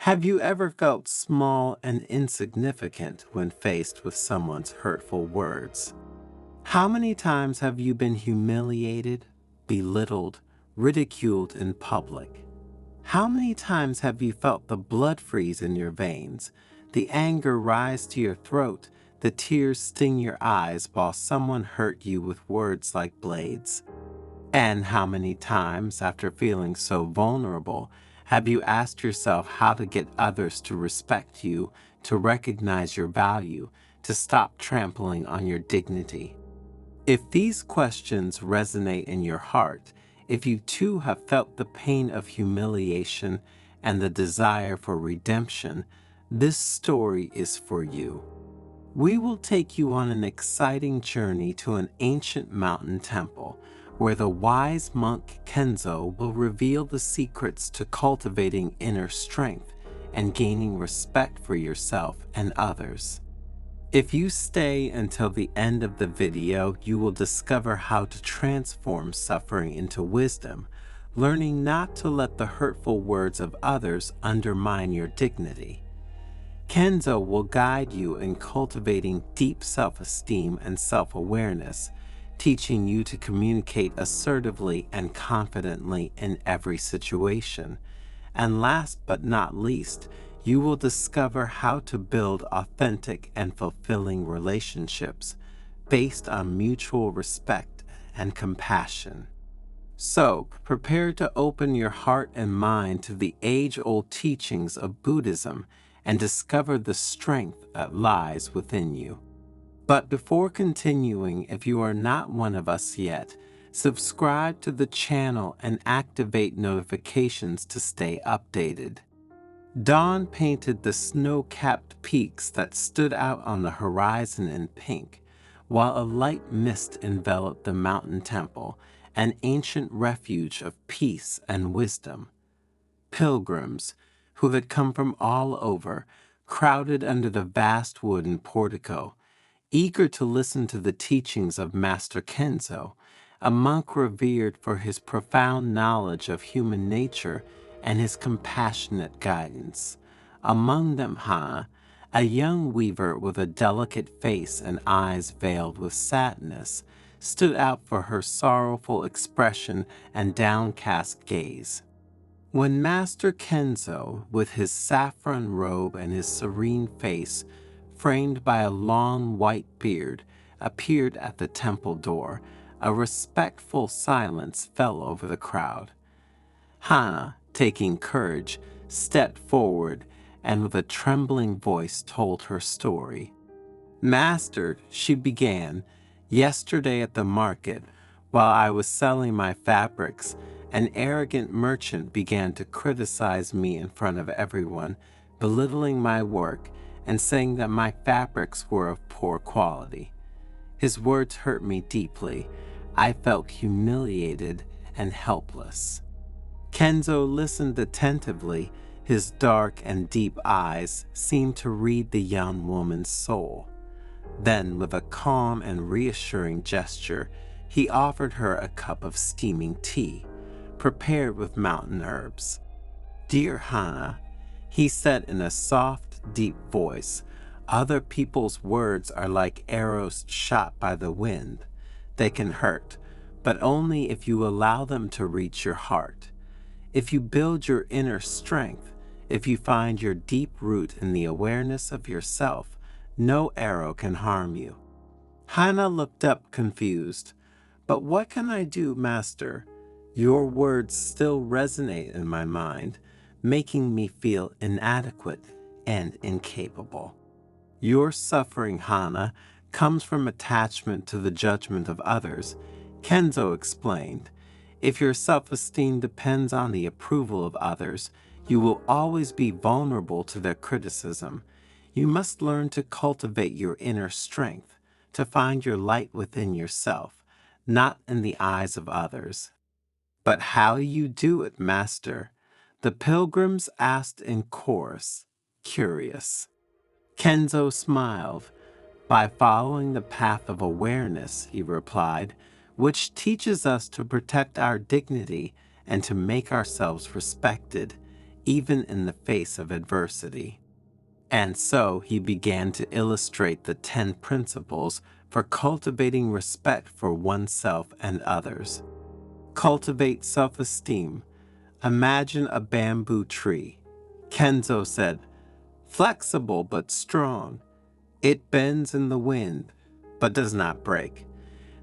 Have you ever felt small and insignificant when faced with someone's hurtful words? How many times have you been humiliated, belittled, ridiculed in public? How many times have you felt the blood freeze in your veins, the anger rise to your throat, the tears sting your eyes while someone hurt you with words like blades? And how many times, after feeling so vulnerable, have you asked yourself how to get others to respect you, to recognize your value, to stop trampling on your dignity? If these questions resonate in your heart, if you too have felt the pain of humiliation and the desire for redemption, this story is for you. We will take you on an exciting journey to an ancient mountain temple where the wise monk Kenzo will reveal the secrets to cultivating inner strength and gaining respect for yourself and others. If you stay until the end of the video, you will discover how to transform suffering into wisdom, learning not to let the hurtful words of others undermine your dignity. Kenzo will guide you in cultivating deep self-esteem and self-awareness, teaching you to communicate assertively and confidently in every situation. And last but not least, you will discover how to build authentic and fulfilling relationships based on mutual respect and compassion. So, prepare to open your heart and mind to the age-old teachings of Buddhism and discover the strength that lies within you. But before continuing, if you are not one of us yet, subscribe to the channel and activate notifications to stay updated. Dawn painted the snow-capped peaks that stood out on the horizon in pink, while a light mist enveloped the mountain temple, an ancient refuge of peace and wisdom. Pilgrims, who had come from all over, crowded under the vast wooden portico, eager to listen to the teachings of Master Kenzo, a monk revered for his profound knowledge of human nature and his compassionate guidance. Among them, Hana, a young weaver with a delicate face and eyes veiled with sadness, stood out for her sorrowful expression and downcast gaze. When Master Kenzo, with his saffron robe and his serene face, framed by a long white beard, appeared at the temple door, a respectful silence fell over the crowd. Hana, taking courage, stepped forward and with a trembling voice told her story. "Master," she began, "yesterday at the market, while I was selling my fabrics, an arrogant merchant began to criticize me in front of everyone, belittling my work and saying that my fabrics were of poor quality. His words hurt me deeply. I felt humiliated and helpless." Kenzo listened attentively. His dark and deep eyes seemed to read the young woman's soul. Then, with a calm and reassuring gesture, he offered her a cup of steaming tea, prepared with mountain herbs. "Dear Hana," he said in a soft, deep voice, "other people's words are like arrows shot by the wind. They can hurt, but only if you allow them to reach your heart. If you build your inner strength, if you find your deep root in the awareness of yourself, no arrow can harm you." Hana looked up confused. "But what can I do, Master? Your words still resonate in my mind, making me feel inadequate and incapable." "Your suffering, Hana, comes from attachment to the judgment of others," Kenzo explained. "If your self-esteem depends on the approval of others, you will always be vulnerable to their criticism. You must learn to cultivate your inner strength, to find your light within yourself, not in the eyes of others." "But how do you do it, Master?" the pilgrims asked in chorus, curious. Kenzo smiled. "By following the path of awareness," he replied, "which teaches us to protect our dignity and to make ourselves respected, even in the face of adversity. And so he began to illustrate the 10 principles for cultivating respect for oneself and others. Cultivate self-esteem. Imagine a bamboo tree. Kenzo said, flexible but strong. It bends in the wind, but does not break.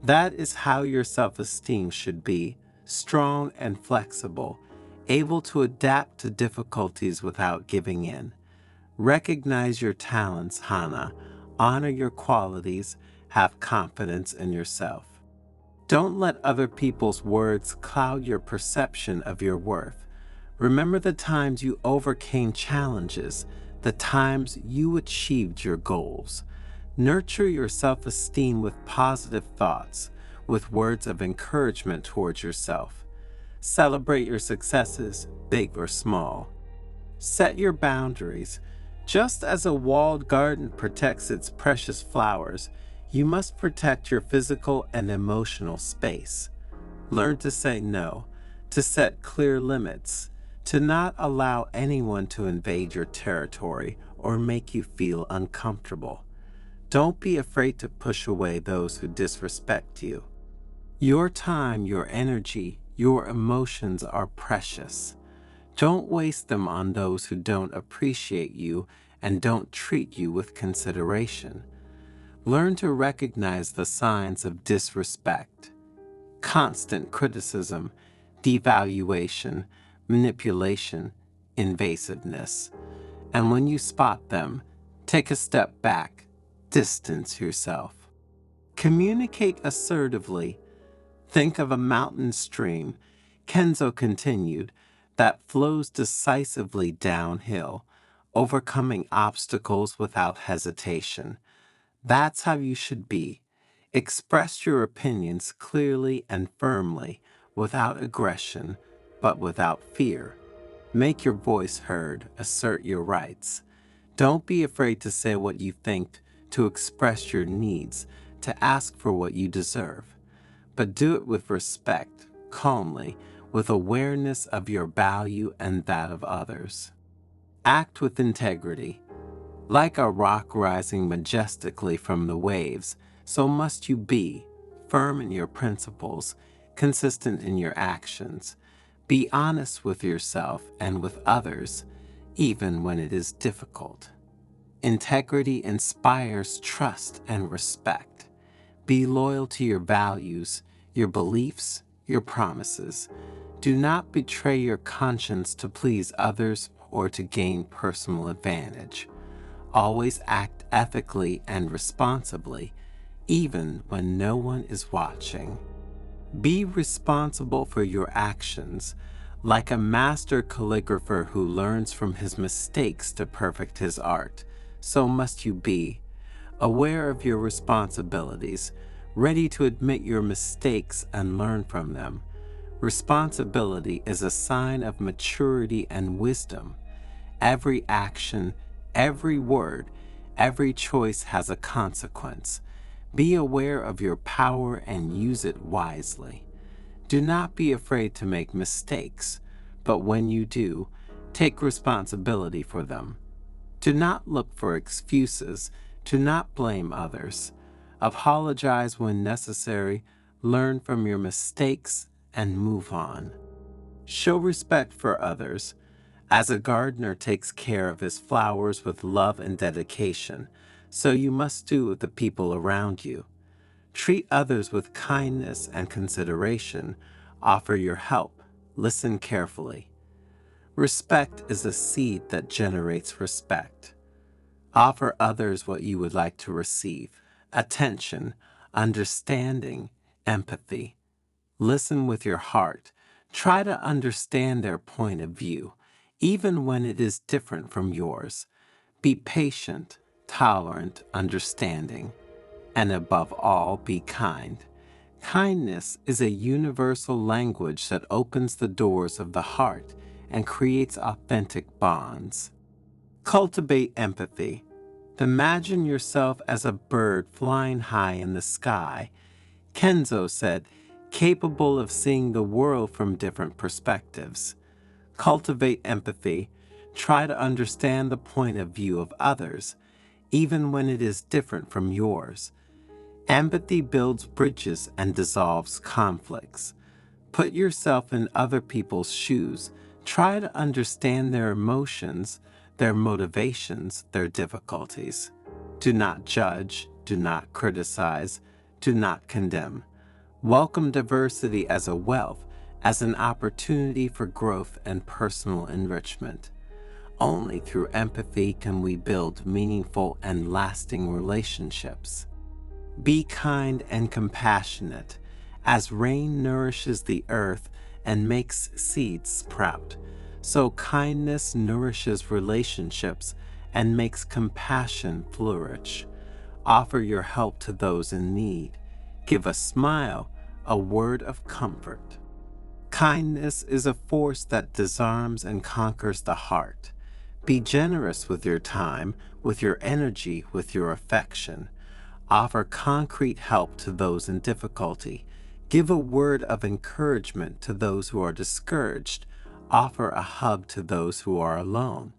That is how your self-esteem should be, strong and flexible, able to adapt to difficulties without giving in. Recognize your talents, Hana. Honor your qualities. Have confidence in yourself. Don't let other people's words cloud your perception of your worth. Remember the times you overcame challenges, the times you achieved your goals. Nurture your self-esteem with positive thoughts, with words of encouragement towards yourself. Celebrate your successes, big or small. Set your boundaries. Just as a walled garden protects its precious flowers, you must protect your physical and emotional space. Learn to say no, to set clear limits, to not allow anyone to invade your territory or make you feel uncomfortable. Don't be afraid to push away those who disrespect you. Your time, your energy, your emotions are precious. Don't waste them on those who don't appreciate you and don't treat you with consideration. Learn to recognize the signs of disrespect, constant criticism, devaluation, manipulation, invasiveness. And when you spot them, take a step back, distance yourself. Communicate assertively. Think of a mountain stream, Kenzo continued, that flows decisively downhill, overcoming obstacles without hesitation. That's how you should be. Express your opinions clearly and firmly, without aggression, but without fear. Make your voice heard, assert your rights. Don't be afraid to say what you think, to express your needs, to ask for what you deserve. But do it with respect, calmly, with awareness of your value and that of others. Act with integrity. Like a rock rising majestically from the waves, so must you be, firm in your principles, consistent in your actions. Be honest with yourself and with others, even when it is difficult. Integrity inspires trust and respect. Be loyal to your values, your beliefs, your promises. Do not betray your conscience to please others or to gain personal advantage. Always act ethically and responsibly, even when no one is watching. Be responsible for your actions. Like a master calligrapher who learns from his mistakes to perfect his art, so must you be, aware of your responsibilities, ready to admit your mistakes and learn from them. Responsibility is a sign of maturity and wisdom. Every action, every word, every choice has a consequence. Be aware of your power and use it wisely. Do not be afraid to make mistakes, but when you do, take responsibility for them. Do not look for excuses. Do not blame others. Apologize when necessary. Learn from your mistakes and move on. Show respect for others. As a gardener takes care of his flowers with love and dedication, so you must do with the people around you. Treat others with kindness and consideration. Offer your help. Listen carefully. Respect is a seed that generates respect. Offer others what you would like to receive: attention, understanding, empathy. Listen with your heart. Try to understand their point of view, even when it is different from yours. Be patient, tolerant, understanding, and above all, be kind. Kindness is a universal language that opens the doors of the heart and creates authentic bonds. Cultivate empathy. Imagine yourself as a bird flying high in the sky. Kenzo said, capable of seeing the world from different perspectives. Cultivate empathy. Try to understand the point of view of others, even when it is different from yours. Empathy builds bridges and dissolves conflicts. Put yourself in other people's shoes. Try to understand their emotions, their motivations, their difficulties. Do not judge, do not criticize, do not condemn. Welcome diversity as a wealth, as an opportunity for growth and personal enrichment. Only through empathy can we build meaningful and lasting relationships. Be kind and compassionate, as rain nourishes the earth and makes seeds sprout. So kindness nourishes relationships and makes compassion flourish. Offer your help to those in need. Give a smile, a word of comfort. Kindness is a force that disarms and conquers the heart. Be generous with your time, with your energy, with your affection. Offer concrete help to those in difficulty. Give a word of encouragement to those who are discouraged. Offer a hug to those who are alone.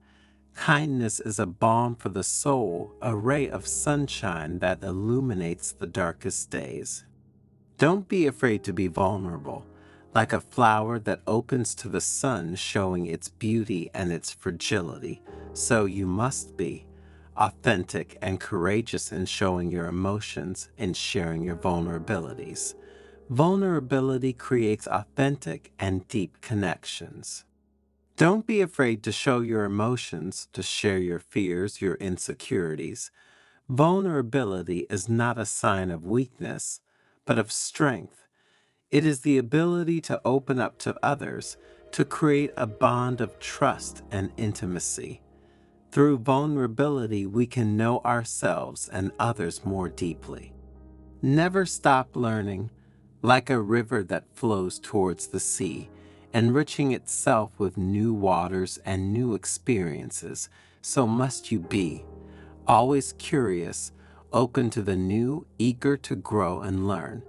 Kindness is a balm for the soul, a ray of sunshine that illuminates the darkest days. Don't be afraid to be vulnerable, like a flower that opens to the sun, showing its beauty and its fragility. So you must be authentic and courageous in showing your emotions and sharing your vulnerabilities. Vulnerability creates authentic and deep connections. Don't be afraid to show your emotions, to share your fears, your insecurities. Vulnerability is not a sign of weakness, but of strength. It is the ability to open up to others, to create a bond of trust and intimacy. Through vulnerability, we can know ourselves and others more deeply. Never stop learning, like a river that flows towards the sea, enriching itself with new waters and new experiences. So must you be, always curious, open to the new, eager to grow and learn.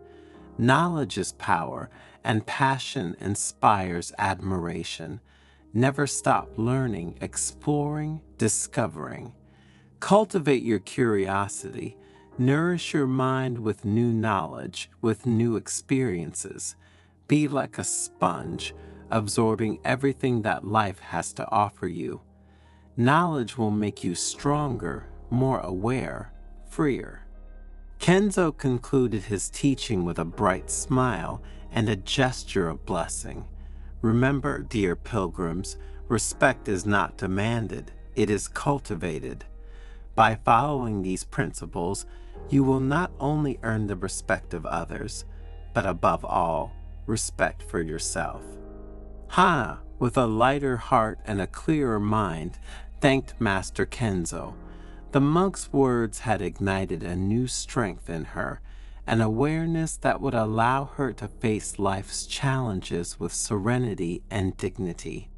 Knowledge is power, and passion inspires admiration. Never stop learning, exploring, discovering. Cultivate your curiosity. Nourish your mind with new knowledge, with new experiences. Be like a sponge, absorbing everything that life has to offer you. Knowledge will make you stronger, more aware, freer. Kenzo concluded his teaching with a bright smile and a gesture of blessing. Remember, dear pilgrims, respect is not demanded, it is cultivated. By following these principles, you will not only earn the respect of others, but above all, respect for yourself. Hana, with a lighter heart and a clearer mind, thanked Master Kenzo. The monk's words had ignited a new strength in her, an awareness that would allow her to face life's challenges with serenity and dignity.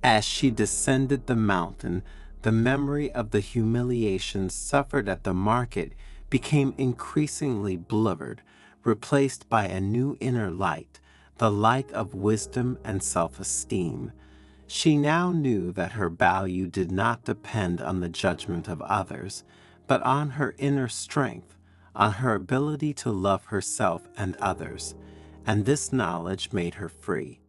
As she descended the mountain, the memory of the humiliations suffered at the market became increasingly blurred, replaced by a new inner light, the light of wisdom and self-esteem. She now knew that her value did not depend on the judgment of others, but on her inner strength, on her ability to love herself and others, and this knowledge made her free.